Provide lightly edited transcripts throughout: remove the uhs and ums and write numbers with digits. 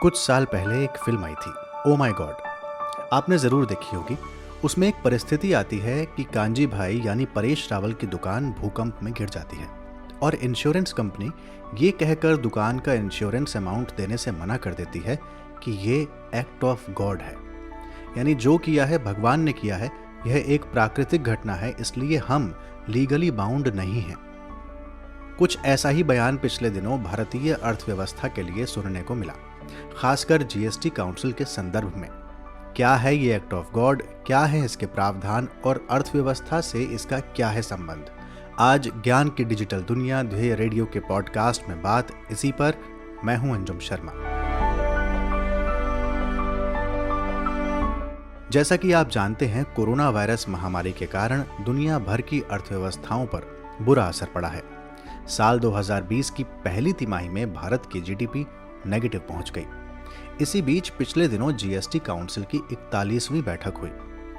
कुछ साल पहले एक फिल्म आई थी, ओ माय गॉड। आपने ज़रूर देखी होगी। उसमें एक परिस्थिति आती है कि कांजी भाई यानी परेश रावल की दुकान भूकंप में गिर जाती है और इंश्योरेंस कंपनी ये कहकर दुकान का इंश्योरेंस अमाउंट देने से मना कर देती है कि ये एक्ट ऑफ गॉड है, यानी जो किया है भगवान ने किया है, यह एक प्राकृतिक घटना है, इसलिए हम लीगली बाउंड नहीं हैं। कुछ ऐसा ही बयान पिछले दिनों भारतीय अर्थव्यवस्था के लिए सुनने को मिला, खासकर जीएसटी काउंसिल के संदर्भ में। क्या है ये एक्ट ऑफ गॉड, क्या है इसके प्रावधान और अर्थव्यवस्था से इसका क्या है संबंध? आज ज्ञान की डिजिटल दुनिया ध्येय रेडियो के पॉडकास्ट में बात इसी पर। मैं हूं अंजुम शर्मा। जैसा कि आप जानते हैं, कोरोना वायरस महामारी के कारण दुनिया भर की अर्थव्यवस्थाओं पर बुरा असर पड़ा है। साल 2020 की पहली तिमाही में भारत की जीडीपी नेगेटिव पहुंच गई। इसी बीच पिछले दिनों जीएसटी काउंसिल की 41वीं बैठक हुई।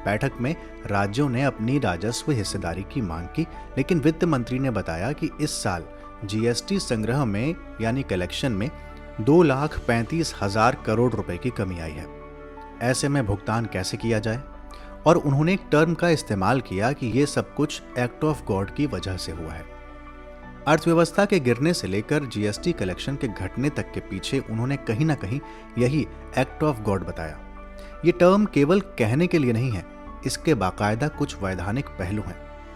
बैठक में राज्यों ने अपनी राजस्व हिस्सेदारी की मांग की, लेकिन वित्त मंत्री ने बताया कि इस साल जीएसटी संग्रह में यानी कलेक्शन में 2,35,000 करोड़ रुपए की कमी आई है। ऐसे में भुगतान कैसे किया जाए? और उन्होंने एक टर्म का इस्तेमाल किया कि ये सब कुछ एक्ट ऑफ गॉड की वजह से हुआ है। अर्थव्यवस्था के गिरने से लेकर जीएसटी कलेक्शन के घटने तक के पीछे उन्होंने कहीं ना कहीं यही एक्ट ऑफ गॉड बताया। ये टर्म केवल कहने के लिए नहीं है, इसके बाकायदा कुछ वैधानिक पहलू हैं।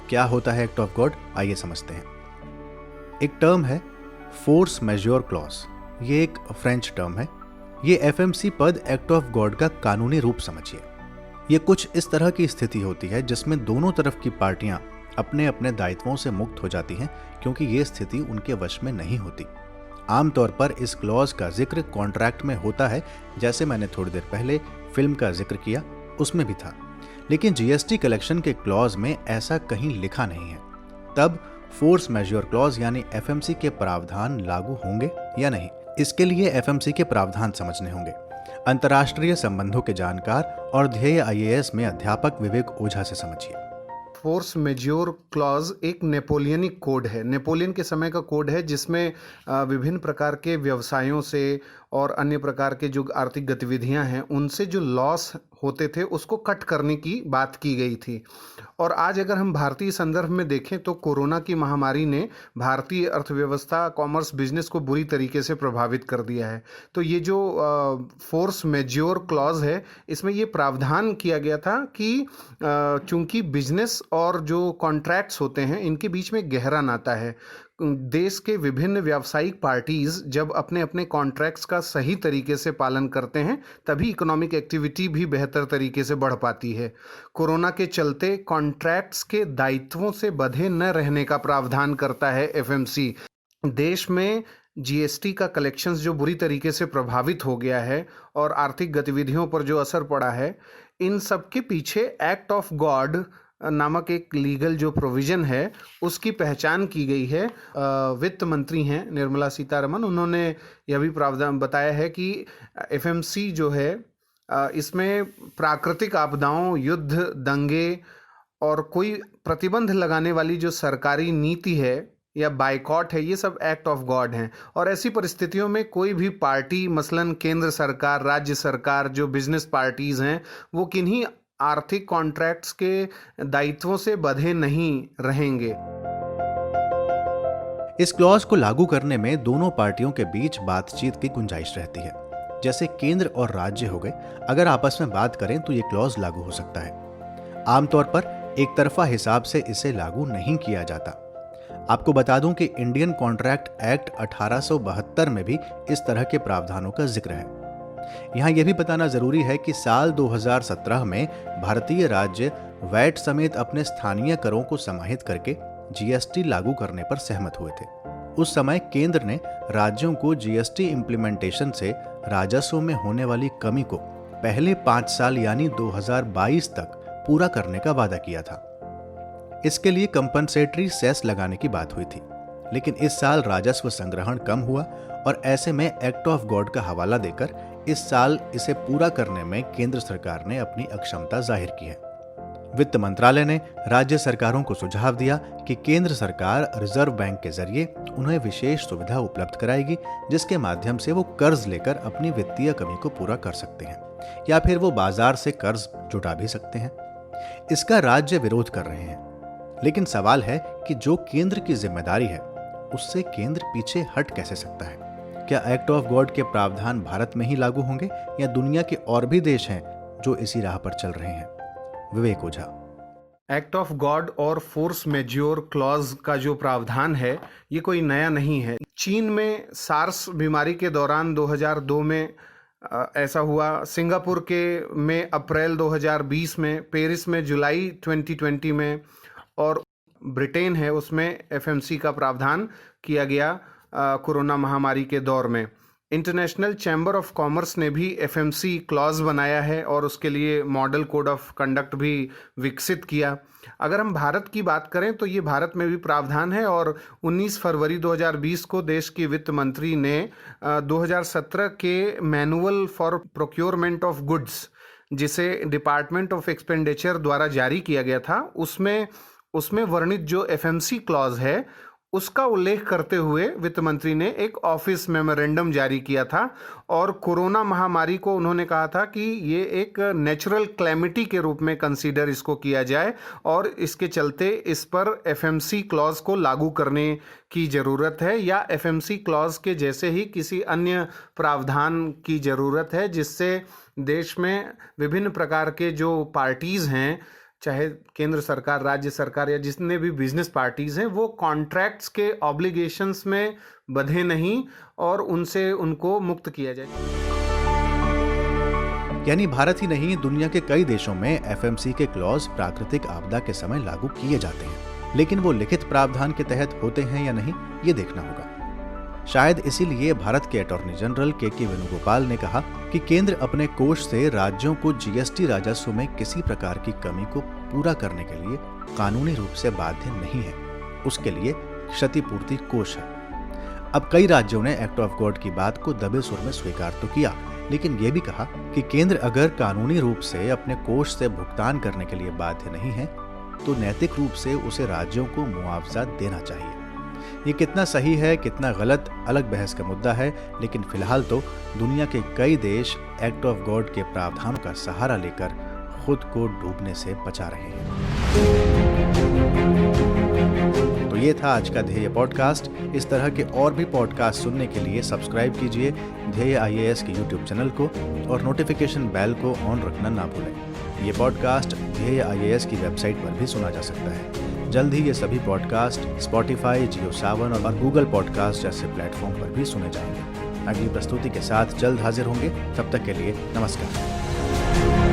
क्या होता है एक्ट ऑफ गॉड, आइए समझते हैं। एक टर्म है फोर्स मैज्योर क्लॉज। ये एक फ्रेंच टर्म है। ये एफएमसी पद एक्ट ऑफ गॉड का कानूनी रूप समझिए। ये कुछ इस तरह की स्थिति होती है जिसमें दोनों तरफ की पार्टियां अपने अपने दायित्वों से मुक्त हो जाती हैं, क्योंकि ये स्थिति उनके वश में नहीं होती। आमतौर पर इस क्लॉज का जिक्र कॉन्ट्रैक्ट में होता है, जैसे मैंने थोड़ी देर पहले फिल्म का जिक्र किया, उसमें भी था। लेकिन जीएसटी कलेक्शन के क्लॉज में ऐसा कहीं लिखा नहीं है। तब फोर्स मैज्योर क्लॉज यानी एफएमसी के प्रावधान लागू होंगे या नहीं, इसके लिए एफएमसी के प्रावधान समझने होंगे। अंतर्राष्ट्रीय संबंधों के जानकार और ध्येय आईएएस में अध्यापक विवेक ओझा से समझिए। फोर्स मेज्योर क्लॉज एक नेपोलियनिक कोड है, नेपोलियन के समय का कोड है, जिसमें विभिन्न प्रकार के व्यवसायों से और अन्य प्रकार के जो आर्थिक गतिविधियां हैं उनसे जो लॉस होते थे उसको कट करने की बात की गई थी। और आज अगर हम भारतीय संदर्भ में देखें तो कोरोना की महामारी ने भारतीय अर्थव्यवस्था, कॉमर्स, बिजनेस को बुरी तरीके से प्रभावित कर दिया है। तो ये जो फोर्स मेज्योर क्लॉज है, इसमें ये प्रावधान किया गया था कि चूंकि बिजनेस और जो कॉन्ट्रैक्ट्स होते हैं इनके बीच में गहरा नाता है। देश के विभिन्न व्यावसायिक पार्टीज जब अपने अपने कॉन्ट्रैक्ट्स का सही तरीके से पालन करते हैं तभी इकोनॉमिक एक्टिविटी भी बेहतर तरीके से बढ़ पाती है। कोरोना के चलते कॉन्ट्रैक्ट्स के दायित्वों से बंधे न रहने का प्रावधान करता है एफएमसी। देश में जीएसटी का कलेक्शंस जो बुरी तरीके से प्रभावित हो गया है और आर्थिक गतिविधियों पर जो असर पड़ा है, इन सब के पीछे एक्ट ऑफ गॉड नामक एक लीगल जो प्रोविजन है उसकी पहचान की गई है। वित्त मंत्री हैं निर्मला सीतारमण, उन्होंने यह भी प्रावधान बताया है कि एफएमसी जो है इसमें प्राकृतिक आपदाओं, युद्ध, दंगे और कोई प्रतिबंध लगाने वाली जो सरकारी नीति है या बाइकॉट है, ये सब एक्ट ऑफ गॉड हैं। और ऐसी परिस्थितियों में कोई भी पार्टी, मसलन केंद्र सरकार, राज्य सरकार, जो बिजनेस पार्टीज हैं, वो किन्हीं आर्थिक कॉन्ट्रैक्ट्स के दायित्वों से बंधे नहीं रहेंगे। इस क्लॉज को लागू करने में दोनों पार्टियों के बीच बातचीत की गुंजाइश रहती है। जैसे केंद्र और राज्य हो गए, अगर आपस में बात करें तो ये क्लॉज लागू हो सकता है। आमतौर पर एक तरफा हिसाब से इसे लागू नहीं किया जाता। आपको बता दूं कि इंडियन कॉन्ट्रैक्ट एक्ट 1872 में भी इस तरह के प्रावधानों का जिक्र है। यहाँ यह भी बताना जरूरी है कि साल 2017 में भारतीय राज्य वैट समेत अपने स्थानीय करों को समाहित करके जीएसटी लागू करने पर सहमत हुए थे। उस समय केंद्र ने राज्यों को जीएसटी इम्प्लीमेंटेशन से राजस्व में होने वाली कमी को पहले 5 साल यानी 2022 तक पूरा करने का वादा किया था। इसके लिए कंपनसेटरी सेस लगाने की बात हुई थी, लेकिन इस साल राजस्व संग्रहण कम हुआ और ऐसे में एक्ट ऑफ गॉड का हवाला देकर इस साल इसे पूरा करने में केंद्र सरकार ने अपनी अक्षमता जाहिर की है। वित्त मंत्रालय ने राज्य सरकारों को सुझाव दिया कि केंद्र सरकार रिजर्व बैंक के जरिए उन्हें विशेष सुविधा उपलब्ध कराएगी, जिसके माध्यम से वो कर्ज लेकर अपनी वित्तीय कमी को पूरा कर सकते हैं या फिर वो बाजार से कर्ज जुटा भी सकते हैं। इसका राज्य विरोध कर रहे हैं, लेकिन सवाल है कि जो केंद्र की जिम्मेदारी है उससे केंद्र पीछे हट कैसे सकता है? क्या एक्ट ऑफ गॉड के प्रावधान भारत में ही लागू होंगे या दुनिया के और भी देश हैं जो इसी राह पर चल रहे हैं? विवेक ओझा। एक्ट ऑफ गॉड और फोर्स मेज्योर क्लॉज का जो प्रावधान है ये कोई नया नहीं है। चीन में सार्स बीमारी के दौरान 2002 में ऐसा हुआ, सिंगापुर के में अप्रैल 2020 में, पेरिस में जुलाई 2020 में, और ब्रिटेन है उसमें एफएमसी का प्रावधान किया गया कोरोना महामारी के दौर में। इंटरनेशनल चैम्बर ऑफ कॉमर्स ने भी एफएमसी क्लॉज बनाया है और उसके लिए मॉडल कोड ऑफ कंडक्ट भी विकसित किया। अगर हम भारत की बात करें तो ये भारत में भी प्रावधान है और 19 फरवरी 2020 को देश की वित्त मंत्री ने 2017 के manual for procurement of goods, जिसे डिपार्टमेंट ऑफ एक्सपेंडिचर द्वारा जारी किया गया था, उसमें वर्णित जो एफएमसी क्लॉज है उसका उल्लेख करते हुए वित्त मंत्री ने एक ऑफिस मेमोरेंडम जारी किया था और कोरोना महामारी को उन्होंने कहा था कि ये एक नेचुरल क्लैमिटी के रूप में कंसीडर इसको किया जाए और इसके चलते इस पर एफएमसी क्लॉज को लागू करने की ज़रूरत है या एफएमसी क्लॉज के जैसे ही किसी अन्य प्रावधान की ज़रूरत है, जिससे देश में विभिन्न प्रकार के जो पार्टीज़ हैं, चाहे केंद्र सरकार, राज्य सरकार या जितने भी बिजनेस पार्टीज हैं, वो कॉन्ट्रैक्ट्स के ऑब्लिगेशंस में बंधे नहीं और उनसे उनको मुक्त किया जाए। यानी भारत ही नहीं, दुनिया के कई देशों में एफएमसी के क्लॉज प्राकृतिक आपदा के समय लागू किए जाते हैं, लेकिन वो लिखित प्रावधान के तहत होते हैं या नहीं, ये देखना होगा। शायद इसीलिए भारत के अटॉर्नी जनरल के वेणुगोपाल ने कहा कि केंद्र अपने कोष से राज्यों को जीएसटी राजस्व में किसी प्रकार की कमी को पूरा करने के लिए कानूनी रूप से बाध्य नहीं है, उसके लिए क्षतिपूर्ति कोष है। अब कई राज्यों ने एक्ट ऑफ गॉड की बात को दबे सुर में स्वीकार तो किया, लेकिन यह भी कहा कि केंद्र अगर कानूनी रूप से अपने कोष से भुगतान करने के लिए बाध्य नहीं है तो नैतिक रूप से उसे राज्यों को मुआवजा देना चाहिए। ये कितना सही है, कितना गलत, अलग बहस का मुद्दा है, लेकिन फिलहाल तो दुनिया के कई देश एक्ट ऑफ गॉड के प्रावधानों का सहारा लेकर खुद को डूबने से बचा रहे हैं। तो ये था आज का ध्येय पॉडकास्ट। इस तरह के और भी पॉडकास्ट सुनने के लिए सब्सक्राइब कीजिए ध्येय IAS के YouTube चैनल को और नोटिफिकेशन बेल को ऑन रखना ना भूलें। ये पॉडकास्ट ध्येय IAS की वेबसाइट पर भी सुना जा सकता है। जल्द ही ये सभी पॉडकास्ट स्पॉटिफाई, जियो सावन और गूगल पॉडकास्ट जैसे प्लेटफॉर्म पर भी सुने जाएंगे। अगली प्रस्तुति के साथ जल्द हाजिर होंगे। तब तक के लिए नमस्कार।